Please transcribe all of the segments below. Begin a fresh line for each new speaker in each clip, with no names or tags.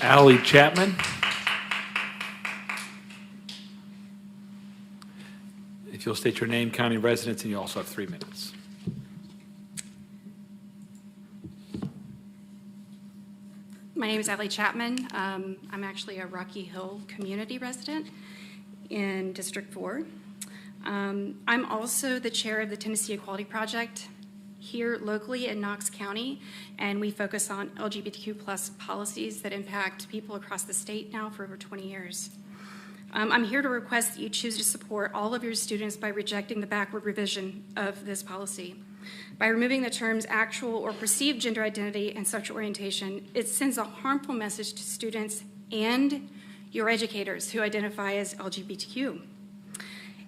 Allie Chapman. If you'll state your name, county residence, and you also have 3 minutes.
My name is Allie Chapman. I'm actually a Rocky Hill community resident in District 4. I'm also the chair of the Tennessee Equality Project here locally in Knox County, and we focus on LGBTQ plus policies that impact people across the state now for over 20 years. I'm here to request that you choose to support all of your students by rejecting the backward revision of this policy. By removing the terms actual or perceived gender identity and sexual orientation, it sends a harmful message to students and your educators who identify as LGBTQ.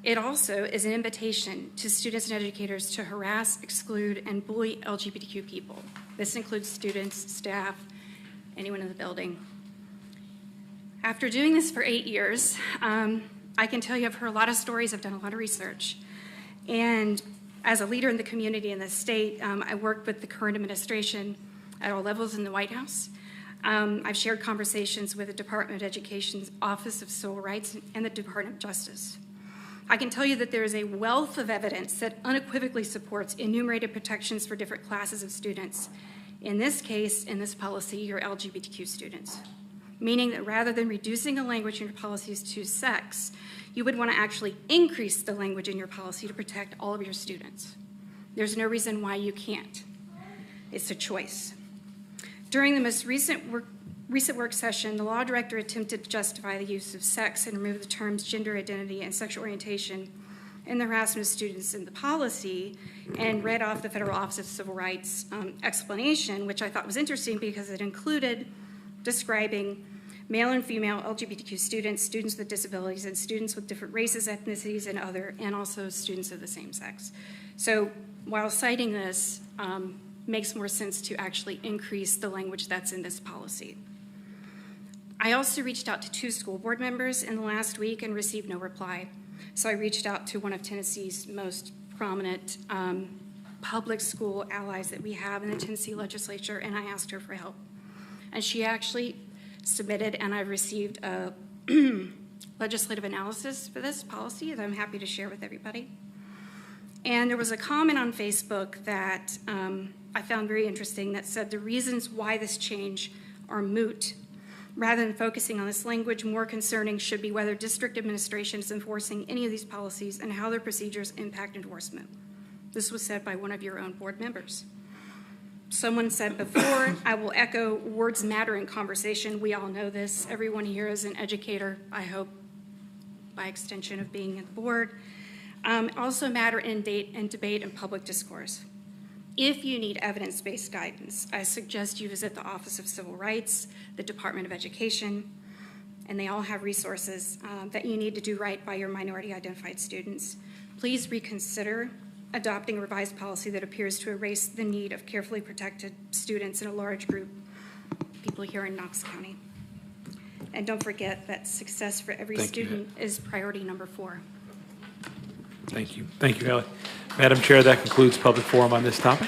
It also is an invitation to students and educators to harass, exclude, and bully LGBTQ people. This includes students, staff, anyone in the building. After doing this for 8 years, I can tell you I've heard a lot of stories, I've done a lot of research. And as a leader in the community in the state, I worked with the current administration at all levels in the White House. I've shared conversations with the Department of Education's Office of Civil Rights and the Department of Justice. I can tell you that there is a wealth of evidence that unequivocally supports enumerated protections for different classes of students. In this case, in this policy, your LGBTQ students. Meaning that rather than reducing the language in your policies to sex, you would want to actually increase the language in your policy to protect all of your students. There's no reason why you can't. It's a choice. During the most recent work session, the law director attempted to justify the use of sex and remove the terms gender identity and sexual orientation in the harassment of students in the policy, and read off the Federal Office of Civil Rights explanation, which I thought was interesting because it included describing male and female LGBTQ students, students with disabilities, and students with different races, ethnicities, and also students of the same sex. So while citing this, makes more sense to actually increase the language that's in this policy. I also reached out to 2 school board members in the last week and received no reply. So I reached out to one of Tennessee's most prominent public school allies that we have in the Tennessee legislature, and I asked her for help. And she actually submitted, and I've received a legislative analysis for this policy that I'm happy to share with everybody. And there was a comment on Facebook that I found very interesting that said the reasons why this change are moot. Rather than focusing on this language, more concerning should be whether district administration is enforcing any of these policies and how their procedures impact enforcement. This was said by one of your own board members. Someone said before, I will echo, words matter in conversation. We all know this. Everyone here is an educator, I hope, by extension of being at the board. Also matter in debate and public discourse. If you need evidence-based guidance, I suggest you visit the Office of Civil Rights, the Department of Education, and they all have resources that you need to do right by your minority-identified students. Please reconsider adopting a revised policy that appears to erase the need of carefully protected students in a large group, people here in Knox County. And don't forget that success for every student is priority number 4.
Thank you. Thank you, Ellie. Madam Chair, that concludes public forum on this topic.